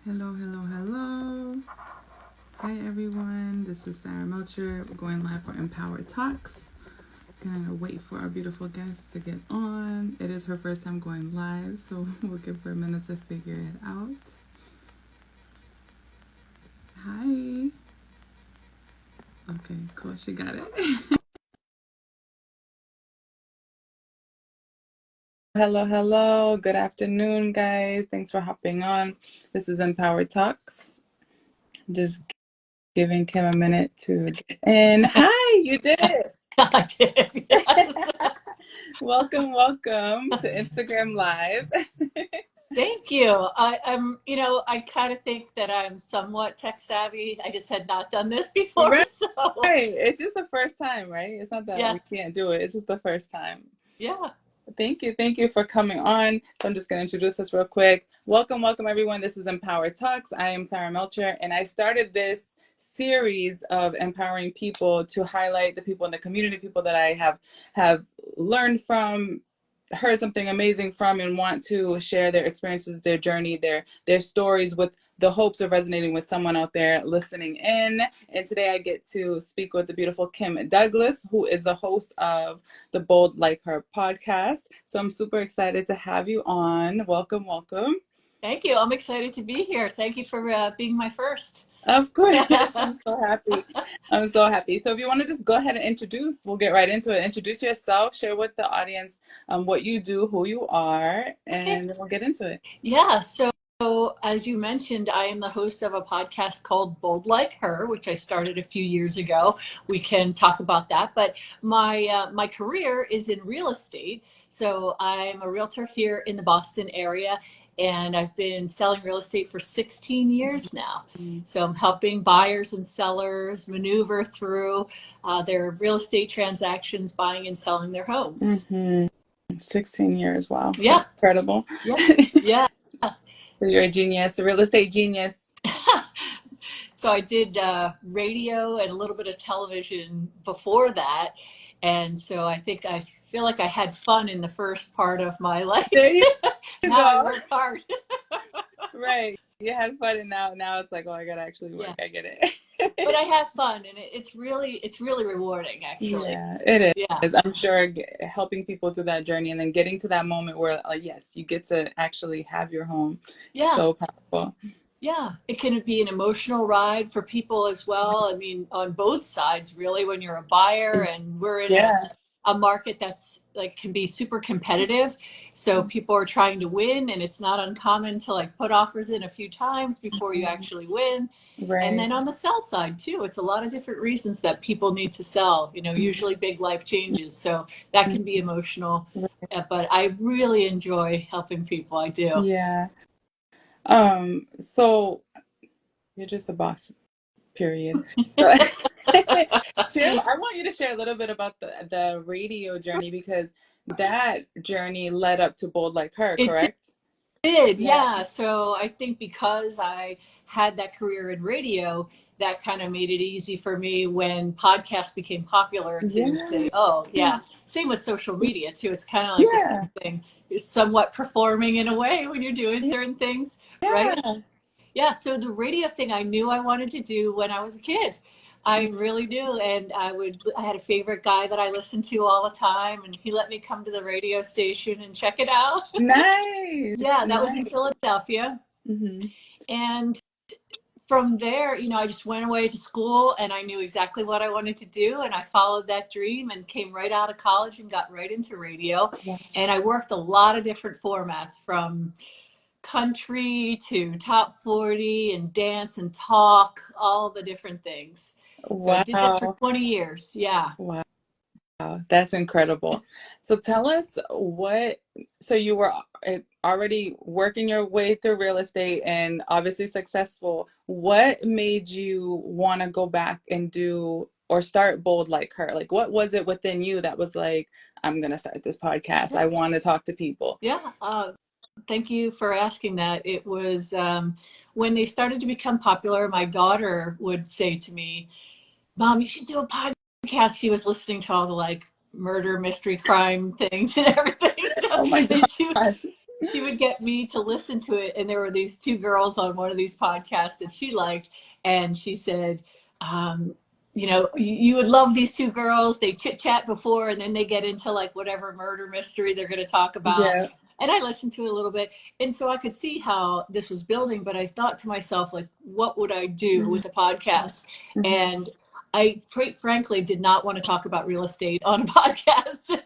Hello, hello, hello. Hi, everyone. This is Sara Melcher. We're going live for Empower Talks. Gonna wait for our beautiful guest to get on. It is her first time going live, so we'll give her a minute to figure it out. Hi. Okay, cool. She got it. Hello, hello. Good afternoon, guys. Thanks for hopping on. This is Empower Talks. Just giving Kim a minute to get in. Hi, you did it. I did, yes. Welcome, welcome to Instagram Live. Thank you. I kind of think that I'm somewhat tech savvy. I just had not done this before, Right. so It's just the first time, right? It's not that we yes, can't do it. It's just the first time. yeah. Thank you. Thank you for coming on. So I'm just going to introduce us real quick. Welcome, welcome, everyone. This is Empower Talks. I am Sara Melcher, and I started this series of empowering people to highlight the people in the community, people that I have learned from, heard something amazing from, and want to share their experiences, their journey, their stories, with the hopes of resonating with someone out there listening in. And today I get to speak with the beautiful Kim Douglas, who is the host of the Bold Like Her podcast. So I'm super excited to have you on. Welcome, welcome. Thank you. I'm excited to be here. Thank you for being my first. Of course. I'm so happy. I'm so happy. So if you want to just go ahead and introduce, we'll get right into it. Introduce yourself, share with the audience what you do, who you are, Okay. and then we'll get into it. Yeah. So as you mentioned, I am the host of a podcast called Bold Like Her, which I started a few years ago. We can talk about that. But my career is in real estate. So I'm a realtor here in the Boston area, and I've been selling real estate for 16 years now. So I'm helping buyers and sellers maneuver through their real estate transactions, buying and selling their homes. Mm-hmm. 16 years. Wow. Yeah, That's incredible. yeah, yeah. So you're a genius, a real estate genius. So I did radio and a little bit of television before that. And so I feel like I had fun in the first part of my life. There you Now I go. work hard. Right. You had fun, and now it's like, oh, I gotta actually work. Yeah. I get it. But I have fun, and it's really rewarding, actually. Yeah, it Yeah. is. I'm sure helping people through that journey and then getting to that moment where, yes, you get to actually have your home. Yeah. So powerful. Yeah. It can be an emotional ride for people as well. I mean, on both sides, really, when you're a buyer and we're in Yeah. a market that's like can be super competitive. So people are trying to win, and it's not uncommon to like put offers in a few times before you actually win. And Right. then on the sell side too, it's a lot of different reasons that people need to sell, usually big life changes. So that can be emotional. But I really enjoy helping people. I do. Yeah. So you're just a boss, period. So, I want you to share a little bit about the radio journey, because that journey led up to Bold Like Her, It correct? did, Yeah. yeah. So I think because I had that career in radio, that kind of made it easy for me when podcasts became popular to Yeah. say, oh, yeah. Same with social media, too. It's kind of like the Yeah. same thing. You're somewhat performing in a way when you're doing certain things, right? Yeah. Yeah, so the radio thing I knew I wanted to do when I was a kid. I really knew, and I had a favorite guy that I listened to all the time, and he let me come to the radio station and check it out. Nice. Yeah, that was in Nice. Philadelphia. Hmm. And from there, I just went away to school and I knew exactly what I wanted to do. And I followed that dream and came right out of college and got right into radio. And I worked a lot of different formats, from country to top 40 and dance and talk, all the different things. So I did this for Wow. 20 years. Yeah. Wow. That's incredible. So tell us so you were already working your way through real estate and obviously successful. What made you want to go back and do or start Bold Like Her? Like, what was it within you that was like, I'm going to start this podcast. I want to talk to people. Yeah. Thank you for asking that. It was when they started to become popular, my daughter would say to me, Mom, you should do a podcast. She was listening to all the like murder, mystery, crime things and everything. So, Oh my and she, gosh. she would get me to listen to it. And there were these two girls on one of these podcasts that she liked. And she said, you know, you would love these two girls. They chit chat before, and then they get into like whatever murder mystery they're going to talk about. Yeah. And I listened to it a little bit. And so I could see how this was building, but I thought to myself, like, what would I do with a podcast? Mhm. And I frankly did not want to talk about real estate on a podcast.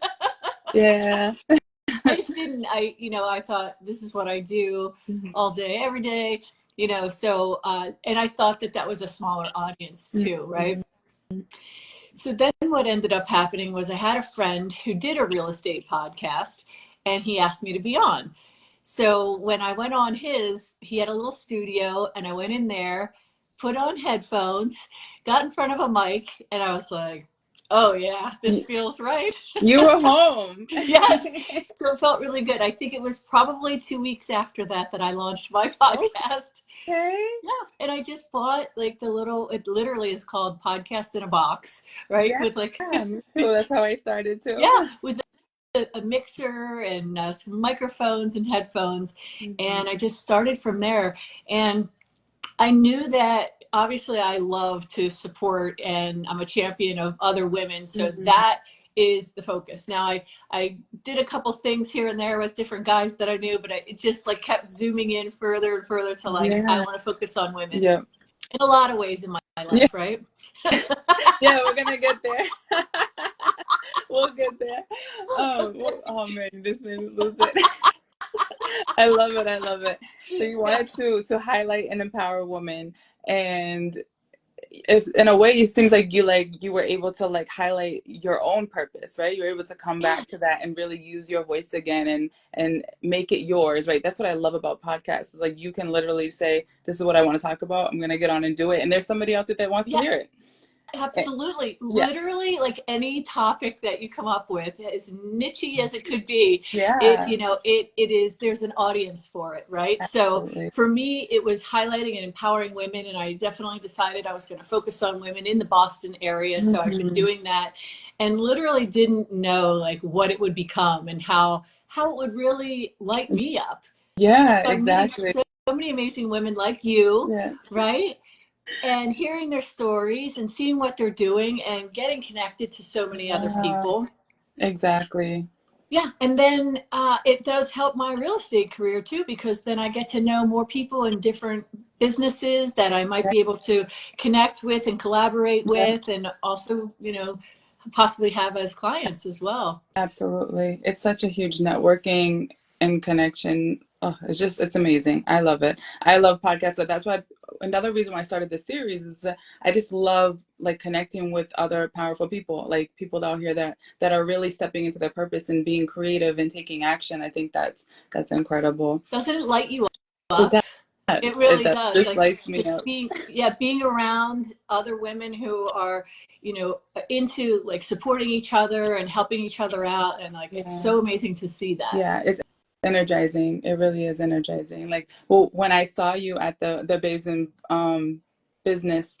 Yeah. I just didn't. I thought this is what I do Mhm. all day, every day, so, and I thought that that was a smaller audience too, right? Mhm. So then what ended up happening was I had a friend who did a real estate podcast and he asked me to be on. So when I went on his, he had a little studio and I went in there, put on headphones, got in front of a mic, and I was like, oh yeah, this feels right. You were home. Yes. So it felt really good. I think it was probably 2 weeks after that that I launched my podcast. Okay. Yeah. And I just bought like it literally is called Podcast in a Box, right? Yeah, With like, me too. That's how I started too. yeah, with a mixer and some microphones and headphones. Mhm. And I just started from there. And I knew that obviously I love to support and I'm a champion of other women. So Mhm. that is the focus. Now I did a couple things here and there with different guys that I knew, but it just like kept zooming in further and further to like, I Yeah. want to focus on women Yep. in a lot of ways in my Yeah. life, right? Yeah, we're gonna get there. We'll get there. Oh man, this made me lose it. I love it. I love it. So you Yeah. wanted to highlight and empower women, and if in a way it seems like you were able to like highlight your own purpose, right? You were able to come Yeah. back to that and really use your voice again and make it yours, right? That's what I love about podcasts. Like you can literally say, this is what I want to talk about. I'm gonna get on and do it, and there's somebody out there that wants to Yeah. hear it. Absolutely. Yeah. Literally, like any topic that you come up with, as nichey as it could be, Yeah. it is, there's an audience for it, right? So Absolutely. for me, it was highlighting and empowering women, and I definitely decided I was going to focus on women in the Boston area. So I've been Mhm. doing that and literally didn't know like what it would become and how it would really light me up. Yeah, So I'm meeting exactly. so many amazing women like you, Yeah. right? And hearing their stories and seeing what they're doing and getting connected to so many other Yeah, people. exactly. Yeah. And then it does help my real estate career too, because then I get to know more people in different businesses that I might Yeah. be able to connect with and collaborate Yeah. with, and also, possibly have as clients as well. Absolutely. It's such a huge networking and connection. Oh, it's amazing. I love it. I love podcasts. That's why another reason why I started this series is that I just love like connecting with other powerful people, like people out here that are really stepping into their purpose and being creative and taking action. I think that's incredible. Doesn't it light you It up? It does. It really does. does. This Like lights me just up. being around other women who are, into like supporting each other and helping each other out. And like, it's Yeah. so amazing to see that. Yeah, it's energizing. It really is energizing. Like, well, when I saw you at the Babes in Business,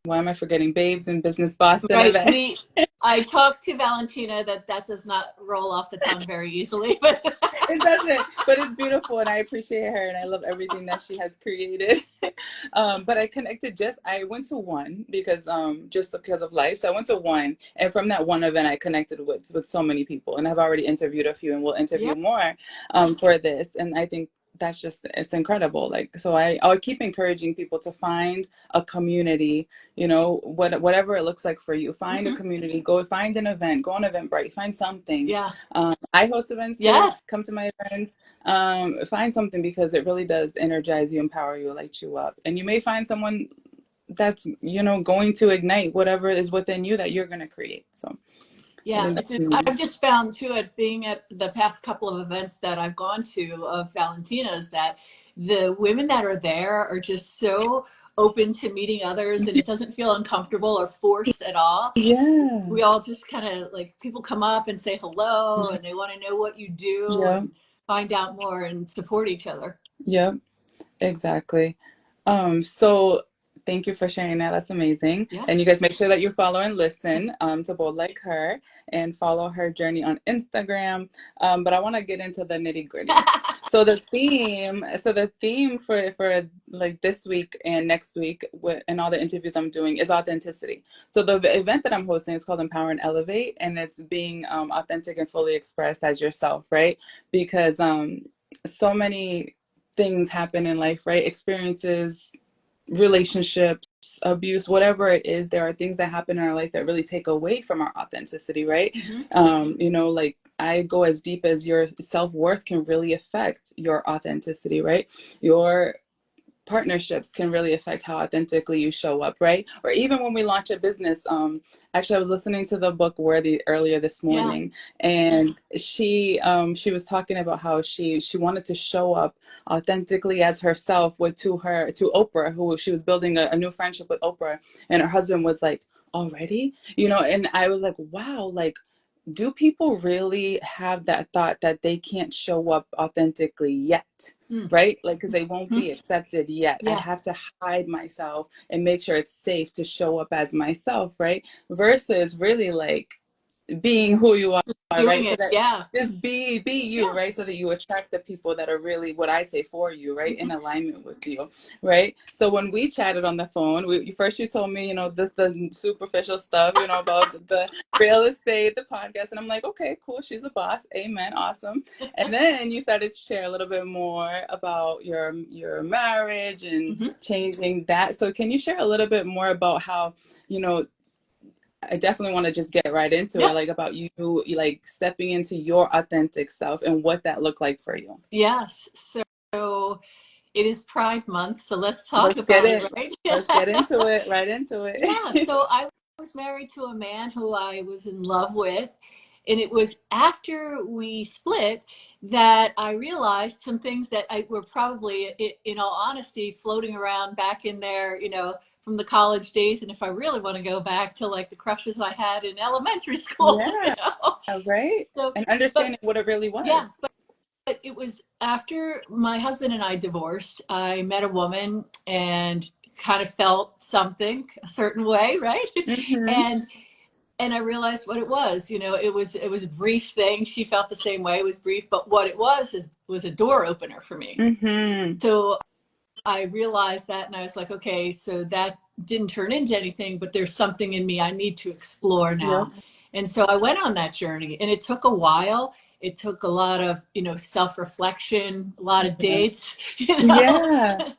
why am I forgetting? Babes in Business Boston Right. event. I talked to Valentina that does not roll off the tongue very easily, but It doesn't, but it's beautiful, and I appreciate her, and I love everything that she has created. But I went to one because just because of life. So I went to one, and from that one event, I connected with so many people, and I've already interviewed a few, and will yeah, interview more for this. And I think it's incredible. Like, so I'll keep encouraging people to find a community, whatever it looks like for you. Find a hmm, community, go find an event, go on Eventbrite, find something. yeah, I host events too. yes, Come to my events. Find something because it really does energize you, empower you, light you up. And you may find someone that's, going to ignite whatever is within you that you're going to create. So it yeah. is. I've just found too, at being at the past couple of events that I've gone to of Valentina's, that the women that are there are just so open to meeting others, and it doesn't feel uncomfortable or forced at all. Yeah. We all just kind of like, people come up and say hello and they want to know what you do Yep. and find out more and support each other. Yep. Exactly. So thank you for sharing that. That's amazing. Yeah. And you guys make sure that you follow and listen to Bold Like Her and follow her journey on Instagram. But I want to get into the nitty gritty. So the theme for like this week and next week and all the interviews I'm doing is authenticity. So the event that I'm hosting is called Empower and Elevate, and it's being authentic and fully expressed as yourself, right? Because so many things happen in life, right? Experiences, relationships, abuse, whatever it is, there are things that happen in our life that really take away from our authenticity, right? Like I go as deep as your self-worth can really affect your authenticity, right? Your partnerships can really affect how authentically you show up, right? Or even when we launch a business. Actually, I was listening to the book Worthy earlier this morning, and she was talking about how she wanted to show up authentically as herself to Oprah, who she was building a new friendship with Oprah, and her husband was like, already, and I was like, wow, like, do people really have that thought that they can't show up authentically yet? Right? Like, because they won't be accepted yet. I have to hide myself and make sure it's safe to show up as myself, right? Versus really like being who you are, doing right? So it. that Yeah. just be you, right? So that you attract the people that are really what I say for you, right? In alignment with you, right? So when we chatted on the phone, first you told me, the superficial stuff, about the real estate, the podcast, and I'm like, okay, cool, she's a boss, amen, awesome. And then you started to share a little bit more about your marriage and changing that. So can you share a little bit more about how, I definitely want to just get right into it, like about you, like stepping into your authentic self and what that looked like for you. Yes. So it is Pride Month, so let's talk Let's get about it, it. right? Let's get into it, right into it. Yeah. So I was married to a man who I was in love with, and it was after we split that I realized some things that I were probably, in all honesty, floating around back in there, from the college days. And if I really want to go back to like the crushes I had in elementary school, Yeah, right. So, And but understanding what it really yeah, was. but it was after my husband and I divorced. I met a woman and kind of felt something a certain way, right? Mm-hmm. and and I realized what it was. It was a brief thing. She felt the same way. It was brief, but what it was a door opener for me. Mm-hmm. So I realized that, and I was like, okay, so that didn't turn into anything, but there's something in me I need to explore Yep. now. And so I went on that journey, and it took a while. It took a lot of, self-reflection, a lot of Yeah. dates, Yeah,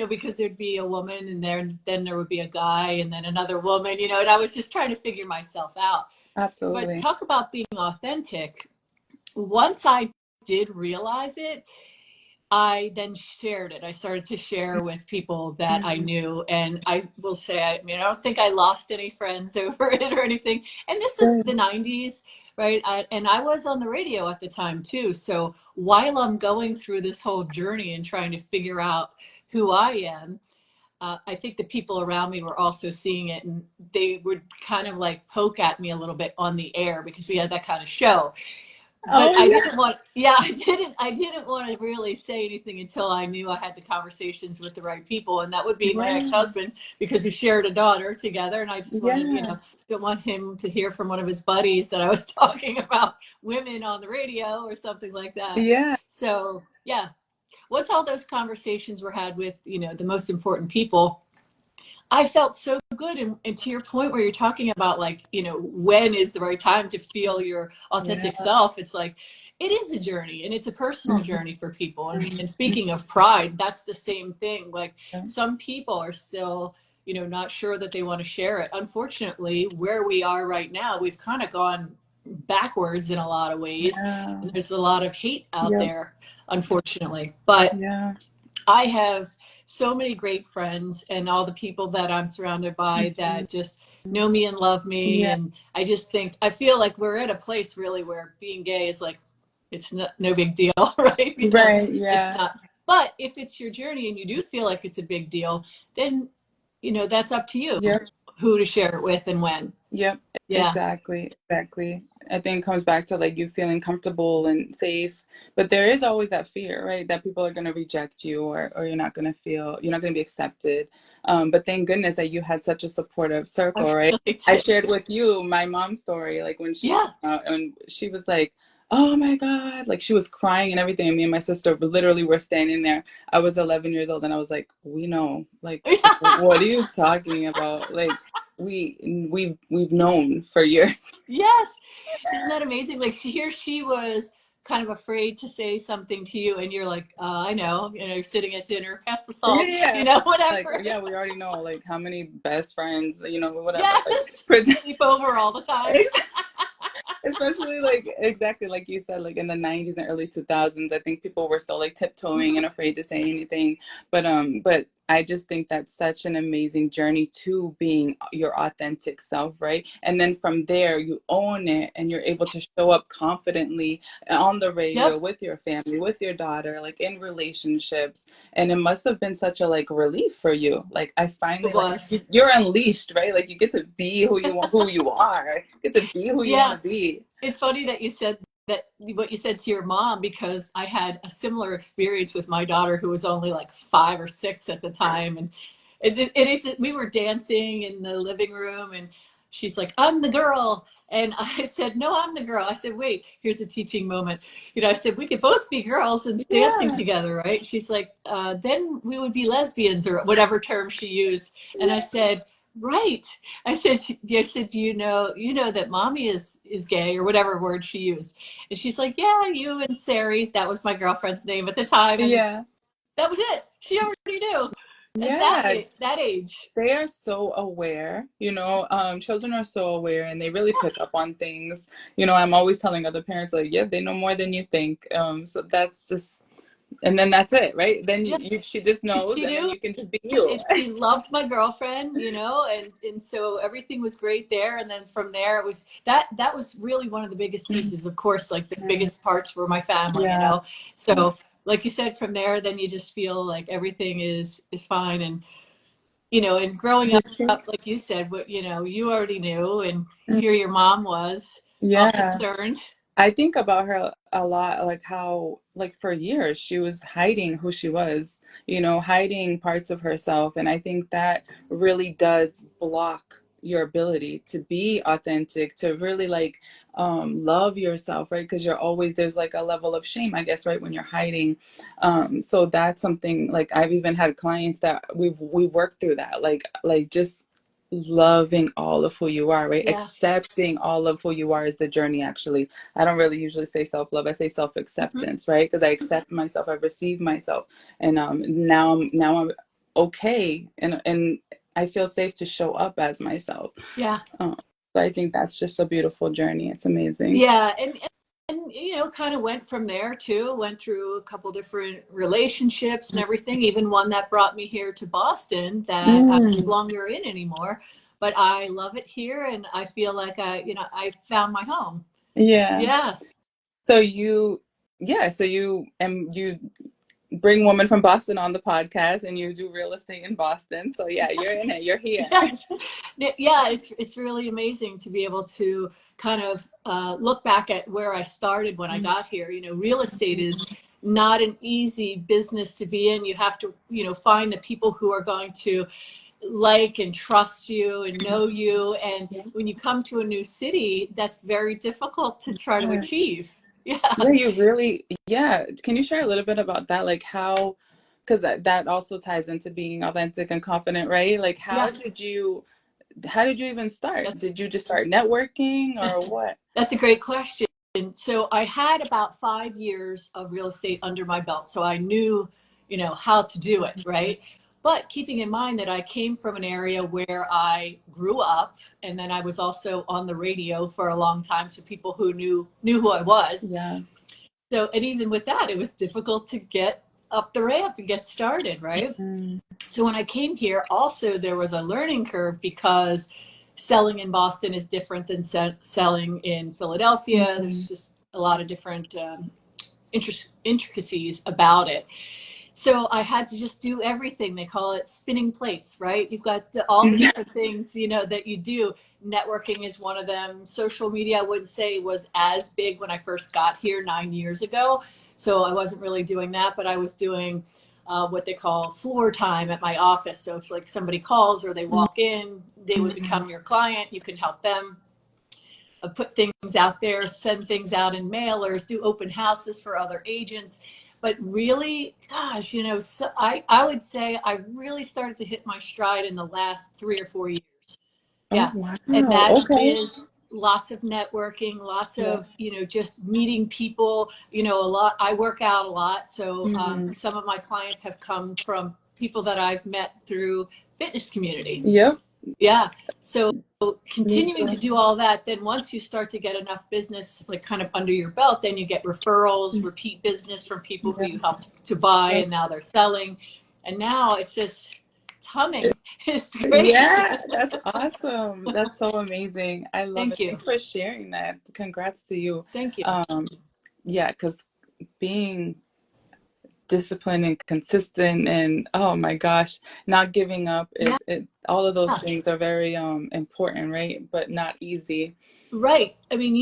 because there'd be a woman, and then there would be a guy, and then another woman, and I was just trying to figure myself out. But absolutely. talk about being authentic. Once I did realize it, I then shared it. I started to share with people that I Mm-hmm. knew. And I will say, I don't think I lost any friends over it or anything. And this was the Good. 90s, right? And I was on the radio at the time too. So while I'm going through this whole journey and trying to figure out who I am, I think the people around me were also seeing it, and they would kind of like poke at me a little bit on the air because we had that kind of show. But Oh I yeah. didn't want, yeah, I didn't want to really say anything until I knew I had the conversations with the right people, and that would be my Yeah. ex-husband, because we shared a daughter together, and I just wanted, Yeah. didn't want him to hear from one of his buddies that I was talking about women on the radio or something like that. Yeah. So yeah, once all those conversations were had with, the most important people, I felt so good. And to your point where you're talking about, like, when is the right time to feel your Yeah. authentic self, it's like, it is a journey, and it's a personal Mm-hmm. journey for people. And speaking of pride, that's the same thing. Like, Yeah. some people are still, not sure that they want to share it. Unfortunately, where we are right now, we've kind of gone backwards in a lot of ways. Yeah. And there's a lot of hate out Yep. there, unfortunately. But Yeah. I have so many great friends, and all the people that I'm surrounded by Mm-hmm. that just know me and love me. Yeah. And I feel like we're at a place really where being gay is like, it's no big deal, right? Right. It's Yeah. not. But if it's your journey and you do feel like it's a big deal, then, that's up to you Yep. who to share it with and when. Yep, Yeah. exactly, exactly. I think it comes back to like you feeling comfortable and safe, but there is always that fear, right? That people are going to reject you, or you're not going to be accepted. But thank goodness that you had such a supportive I circle, right? really I did. shared with you my mom's story, like when she Yeah. came out, and she was like, oh my God. Like she was crying and everything. And me and my sister literally were standing there. I was 11 years old and I was like, we know, like, what are you talking about? Like we've known for years. Yes. Isn't that amazing? Like she was kind of afraid to say something to you and you're like, I know, you're sitting at dinner, pass the Yeah, salt, yeah. Like, whatever. yeah, we already know like how many best friends, whatever. Like Yes. Sleep over all the time. especially like exactly like you said, like in the 90s and early 2000s, I think people were still like tiptoeing and afraid to say anything. But I just think that's such an amazing journey to being your authentic self, right? And then from there you own it and you're able to show up confidently on the radio Yep. with your family, with your daughter, like in relationships. And it must have been such a like relief for you. Like I It finally like was. you're unleashed, right? Like you get to be who you are. You get to be who you want Yeah. to be. It's funny that you said that what you said to your mom, because I had a similar experience with my daughter who was only like 5 or 6 at the time. We were dancing in the living room and she's like, I'm the girl. And I said, no, I'm the girl. I said, wait, here's a teaching moment. I said, we could both be girls and dancing Yeah. together, right? She's like, then we would be lesbians or whatever term she used. And I Yeah. said, right. I said, do you know that mommy is gay or whatever word she used? And she's like, yeah, you and Sari, that was my girlfriend's name at the time. And Yeah. that was it. She already knew at Yeah. that age. They are so aware, children are so aware and they really pick up on things. I'm always telling other parents like, yeah, they know more than you think. So that's just, and then that's it, right? Then Yeah, she just knows she and then knew. you can just be you. And she loved my girlfriend, and so everything was great there. And then from there, it was that was really one of the biggest pieces. Of course, like the biggest parts were my family, Yeah. So like you said, from there, then you just feel like everything is fine. And and growing up, like you said, what you already knew, and here your mom was all Yeah. concerned. I think about her a lot, like how, like for years, she was hiding who she was, hiding parts of herself. And I think that really does block your ability to be authentic, to really like love yourself, right? Because there's like a level of shame, I guess, right? When you're hiding. So that's something like I've even had clients that we've worked through that, like just loving all of who you are, right? Yeah. Accepting all of who you are is the journey, actually. I don't really usually say self-love. I say Hmm. self-acceptance, right? Because I accept myself, I receive myself, and now I'm okay, and I feel safe to show up as myself. Yeah. Um, so I think that's just a beautiful journey. It's amazing. Yeah, and kind of went from there too. Went through a couple different relationships and everything. Even one that brought me here to Boston that I'm Mm, no longer in anymore. But I love it here, and I feel like I found my home. yeah. Yeah. So you bring women from Boston on the podcast, and you do real estate in Boston. So yeah, you're in it. You're here. Yes. Yeah, it's really amazing to be able to kind of look back at where I started when I got here. Real estate is not an easy business to be in. You have to, find the people who are going to like and trust you and know you. And when you come to a new city, that's very difficult to try to Yes. achieve. Yeah. Yeah, yeah. Can you share a little bit about that? Like how, because that also ties into being authentic and confident, right? Like Yeah. how did you even start? That's Did you just start networking or what? That's a great question. So I had about 5 years of real estate under my belt. So I knew, how to do it, right? But keeping in mind that I came from an area where I grew up, and then I was also on the radio for a long time. So people who knew who I was. Yeah. So, and even with that, it was difficult to get up the ramp and get started, right? Mm, So when I came here, also there was a learning curve because selling in Boston is different than selling in Philadelphia. mm, There's just a lot of different intricacies about it. So I had to just do everything. They call it spinning plates, right? You've got all the different things, that you do. Networking is one of them. Social media, I wouldn't say was as big when I first got here 9 years ago. So I wasn't really doing that, but I was doing what they call floor time at my office. So if like somebody calls or they mm, walk in, they would mm. become your client. You can help them. put things out there, send things out in mailers, do open houses for other agents. But really, gosh, so I would say I really started to hit my stride in the last 3 or 4 years. Oh, Yeah. And wow. that Okay. is lots of networking, lots Yeah. of, just meeting people, a lot. I work out a lot. So Mhm. some of my clients have come from people that I've met through fitness community. Yep. Yeah. So Me continuing to too. do all that, then once you start to get enough business, like kind of under your belt, then you get referrals, repeat business from people who you Yeah. helped to buy and now they're selling. And now it's just humming. It's great. Yeah, that's awesome. That's so amazing. I love Thank it. you. Thanks for sharing that. Congrats to you. Thank you. Um, yeah, because being disciplined and consistent and oh my gosh, not giving up, Yeah. all of those things are very important, right? But not easy. Right. I mean,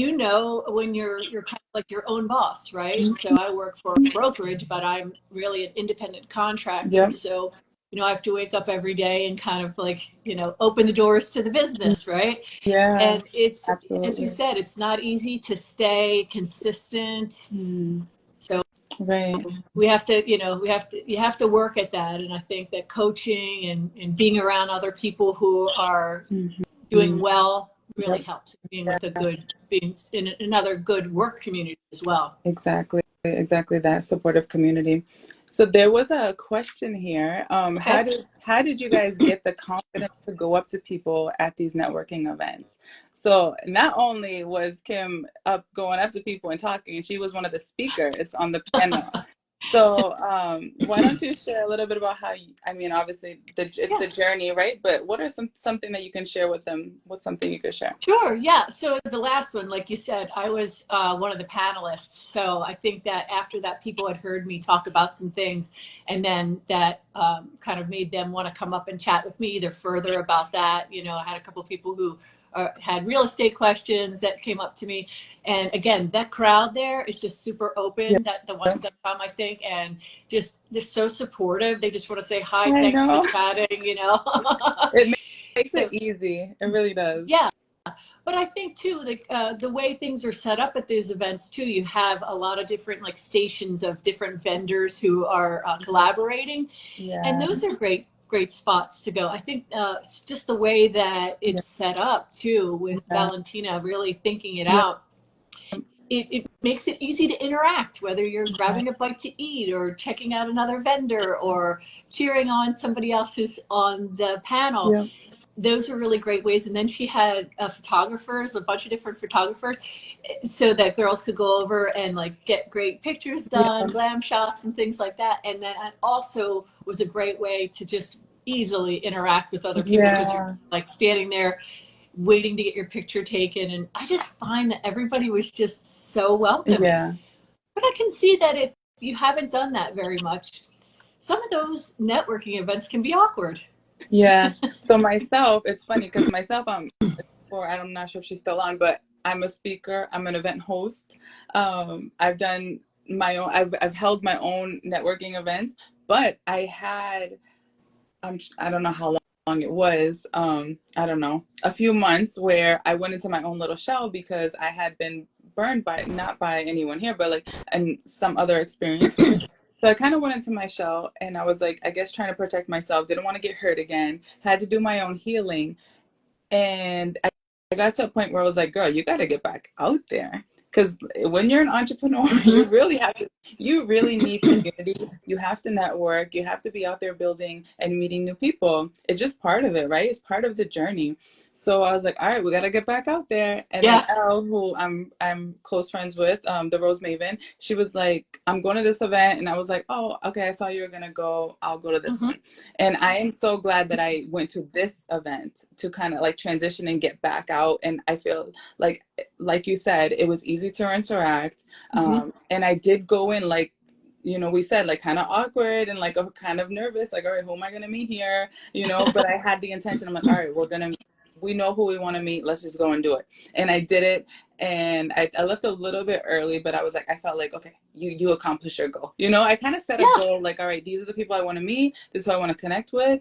when you're kind of like your own boss, right? So I work for a brokerage, but I'm really an independent contractor. Yep. So, I have to wake up every day and kind of like, open the doors to the business, right? Yeah, And it's, as you absolutely. said, it's not easy to stay consistent. Mm, So right. you have to work at that. And I think that coaching and being around other people who are doing Hmm. well really Yep. helps, being in another good work community as well. Exactly, exactly that supportive community. So there was a question here. Okay. How did you guys get the confidence to go up to people at these networking events? So not only was Kim up going up to people and talking, she was one of the speakers on the panel. So, why don't you share a little bit about how you, I mean, obviously it's Yeah. the journey, right? But what are something that you can share with them? What's something you could share? Sure. Yeah. So the last one, like you said, I was one of the panelists. So I think that after that, people had heard me talk about some things, and then that kind of made them want to come up and chat with me either further about that. I had a couple of people who had real estate questions that came up to me, and again, that crowd there is just super Yeah, open. That the ones that come, I think, and just they're so supportive. They just want to say hi, I thanks for know. chatting. It makes it So easy. It really does. yeah. But I think too, the way things are set up at these events too, you have a lot of different like stations of different vendors who are collaborating, and Yeah. those are great spots to go. I think it's just the way that Yeah. it's set up too, with Yeah. Valentina really thinking it Yeah. out. It makes it easy to interact, whether you're grabbing a bite to eat or checking out another vendor or cheering on somebody else who's on the panel. Yeah. Those are really great ways. And then she had photographers, a bunch of different photographers, so that girls could go over and like get great pictures done, Yeah. glam shots and things like that. And then it also was a great way to just easily interact with other people because you're Yeah. like standing there waiting to get your picture taken. And I just find that everybody was just so welcoming. Yeah. But I can see that if you haven't done that very much, some of those networking events can be awkward. Yeah. So myself, it's funny because myself, or I'm not sure if she's still on, but I'm a speaker. I'm an event host. I've done my own. I've held my own networking events, but I don't know how long it was. I don't know, a few months where I went into my own little shell because I had been burned by not by anyone here, but like and some other experience, right? So I kind of went into my shell and I was like, I guess trying to protect myself, didn't want to get hurt again, had to do my own healing. And I got to a point where I was like, girl, you got to get back out there. Because when you're an entrepreneur, Mm-hmm. you really need community. You have to network. You have to be out there building and meeting new people. It's just part of it, right? It's part of the journey. So I was like, all right, we got to get back out there. And then Yeah. Elle, who I'm close friends with, the Rose Maven, she was like, I'm going to this event. And I was like, oh, okay, I saw you were going to go. I'll go to this Mm-hmm. one. And I am so glad that I went to this event to kind of like transition and get back out. And I feel like you said, it was easy to interact. Mm-hmm. And I did go in like, we said like kind of awkward and like kind of nervous, like, all right, who am I going to meet here? But I had the intention. I'm like, all right, we know who we want to meet. Let's just go and do it. And I did it. And I left a little bit early, but I was like, I felt like, okay, you accomplished your goal. I kind of set a Yeah. goal, like, all right, these are the people I want to meet. This is who I want to connect with.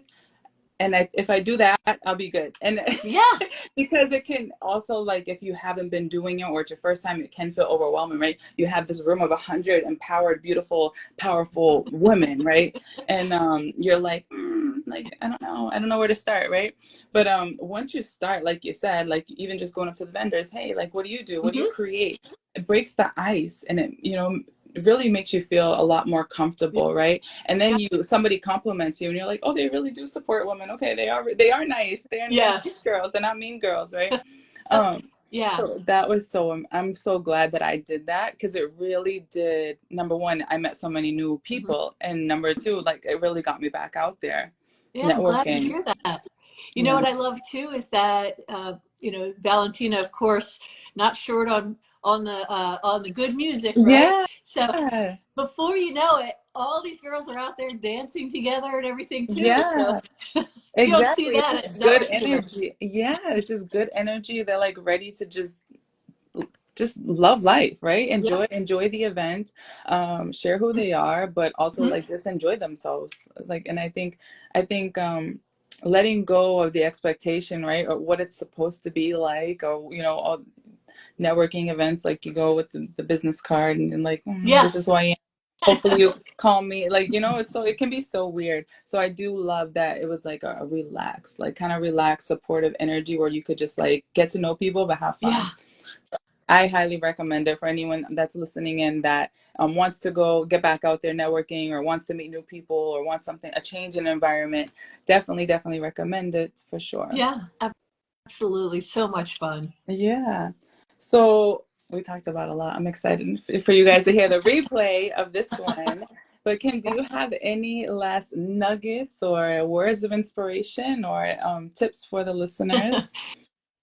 if I do that, I'll be good. And Yeah. because it can also, like, if you haven't been doing it or it's your first time, it can feel overwhelming, right? You have this room of 100 empowered, beautiful, powerful women, right? And you're like, like, I don't know where to start, right? But once you start, like you said, like even just going up to the vendors, hey, like, what do you do? What do you Mm-hmm. create? It breaks the ice, and it really makes you feel a lot more comfortable, right? And then somebody compliments you and you're like, oh, they really do support women. Okay, they are nice. They're nice Yes. girls. They're not mean girls, right? Um, Yeah. so that was I'm so glad that I did that, because it really did. Number one, I met so many new Mm-hmm. people, and number two, like, it really got me back out there Yeah, I'm glad to networking. hear that. You know Yeah. what I love too is that Valentina, of course, not short on the good music, right? Yeah. So before you know it, all these girls are out there dancing together and everything too. So Yeah. you don't see Exactly. It's that at just good networking events. energy. Yeah, it's just good energy. They're like ready to just love life, right? Yeah. Enjoy the event, share who they are, but also Mm-hmm. like just enjoy themselves. Like, and I think letting go of the expectation, right, or what it's supposed to be like, or all networking events, like you go with the business card, and like, this is Yes. who I am. Hopefully you call me, like, it can be so weird. So I do love that it was like a relaxed, like kind of relaxed, supportive energy where you could just like get to know people but have Yeah. fun. I highly recommend it for anyone that's listening in that wants to go get back out there networking, or wants to meet new people, or wants a change in environment. Definitely recommend it for sure. Yeah. Absolutely. So much fun. Yeah. So we talked about a lot. I'm excited for you guys to hear the replay of this one. But Kim, do you have any last nuggets or words of inspiration, or tips for the listeners?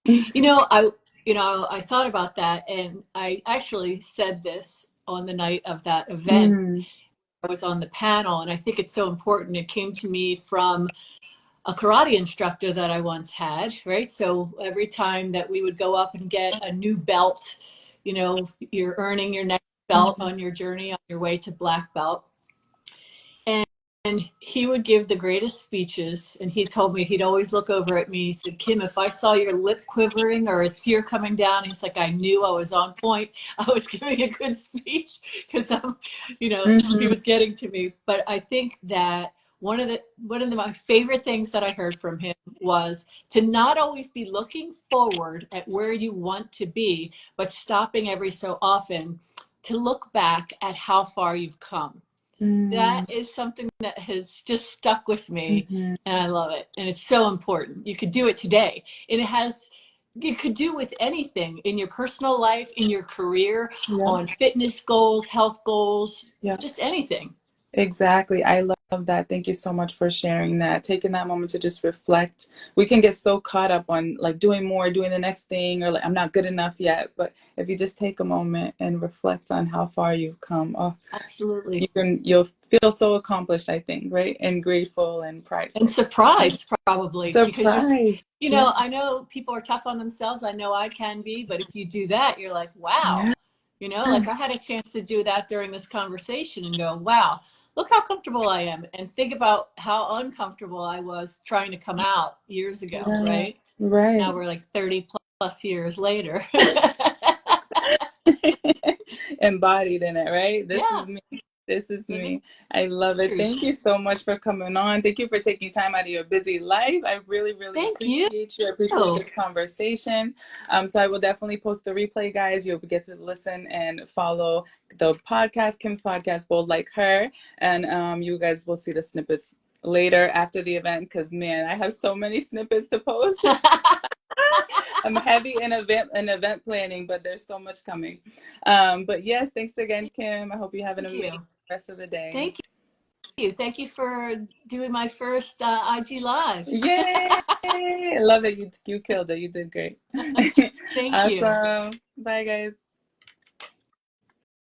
You know, I I thought about that, and I actually said this on the night of that event. Mm, I was on the panel, and I think it's so important. It came to me from a karate instructor that I once had, right? So every time that we would go up and get a new belt, you're earning your next belt mhm, on your journey on your way to black belt. And he would give the greatest speeches. And he told me he'd always look over at me. He said, Kim, if I saw your lip quivering or a tear coming down, he's like, I knew I was on point. I was giving a good speech because he mhm, was getting to me. But I think that one of my favorite things that I heard from him was to not always be looking forward at where you want to be, but stopping every so often to look back at how far you've come. That mm, is something that has just stuck with me, mhm. and I love it. And it's so important. You could do it today. And you could do with anything in your personal life, in your career, Yeah, on fitness goals, health goals, yeah. just anything. Exactly. I love that. Thank you so much for sharing that. Taking that moment to just reflect. We can get so caught up on like doing more, doing the next thing, or like I'm not good enough yet. But if you just take a moment and reflect on how far you've come, oh, Absolutely. you'll feel so accomplished, I think, right? And grateful and And prideful. surprised, probably, because Surprised. Yeah. I know people are tough on themselves. I know I can be, but if you do that, you're like, wow. Yeah. Like I had a chance to do that during this conversation and go, wow, look how comfortable I am. And think about how uncomfortable I was trying to come out years ago, Yeah. right? Now Right. we're like 30 plus years later. Embodied in it, right? This is Yeah, me. This is living me. I love it. truth. Thank you so much for coming on. Thank you for taking time out of your busy life. I really Thank you. appreciate you. I appreciate this conversation. So I will definitely post the replay, guys. You'll get to listen and follow the podcast, Kim's podcast, Bold Like Her. And you guys will see the snippets later after the event, because man, I have so many snippets to post. I'm heavy in event planning, but there's so much coming. But yes, thanks again, Kim. I hope you have an Thank amazing you. rest of the day. Thank you. Thank you for doing my first IG Live. Yay! I love it. You killed it. You did great. Thank you. Awesome. Bye, guys.